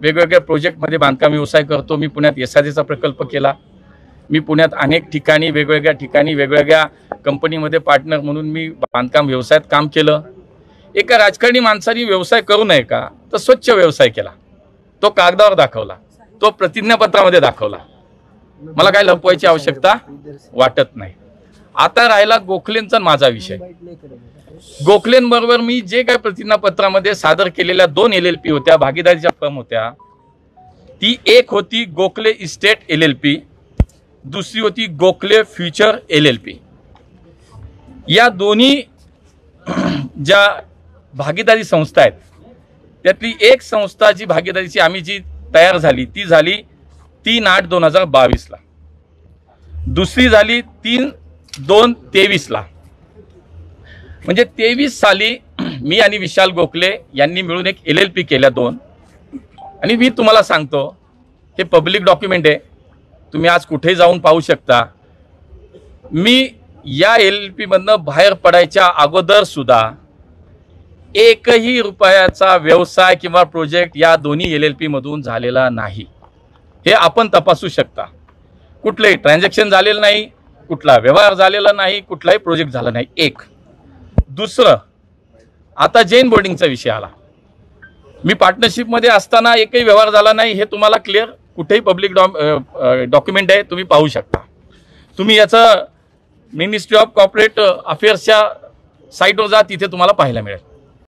वेगवेगळ्या प्रोजेक्टमध्ये बांधकाम व्यवसाय करतो। मी पुण्यात एसआरसीचा प्रकल्प केला। मी पुण्यात अनेक ठिकाणी वेगवेगळ्या कंपनीमध्ये पार्टनर म्हणून मी बांधकाम व्यवसायात काम केलं। एका राजकारणी माणसाने व्यवसाय करू नये का, तर स्वच्छ व्यवसाय केला, तो कागदावर दाखवला, तो प्रतिज्ञापत्रामध्ये दाखवला। मला काय लपवायची आवश्यकता वाटत नाही। आता राहिला गोखलेंचा माझा विषय। गोखलेंबरोबर मी जे काय प्रतिज्ञापत्रामध्ये सादर केलेल्या 2 LLP होत्या, भागीदारीच्या फर्म होत्या, ती एक होती गोखले इस्टेट LLP, दुसरी होती गोखले फ्युचर LLP। या दोन्ही ज्या भागीदारी संस्था आहेत त्यातली एक संस्था जी भागीदारीची आम्ही जी तयार झाली ती झाली 3/8/2022 ला, दुसरी झाली 3/2/23 ला। म्हणजे 23 साली मी आणि विशाल गोखले यांनी मिळून एक LLP केल्या 2। आणि मी तुम्हाला सांगतो हे पब्लिक डॉक्युमेंट आहे, तुम्ही आज कुठेही जाऊन पाहू शकता। मी या LLP मधनं बाहेर पडायच्या अगोदर सुद्धा एकही रुपयाचा व्यवसाय किंवा प्रोजेक्ट या दोन्ही LLP मधून झालेला नाही। हे आपण तपासू शकता। कुठलेही ट्रान्झॅक्शन झालेलं नाही, कुठला व्यवहार झालेला नाही, कुठलाही प्रोजेक्ट झाला नाही। एक दुसरं, आता जैन बोर्डिंगचा विषय आला। मी पार्टनरशिप मध्ये असताना एकही व्यवहार झाला नाही, हे तुम्हाला क्लिअर कुठेही पब्लिक डॉक्युमेंट आहे, तुम्ही पाहू शकता। तुम्ही याचं मिनिस्ट्री ऑफ कॉर्पोरेट अफेअर्सच्या साईटवर जा, तिथे तुम्हाला पाहायला मिळेल।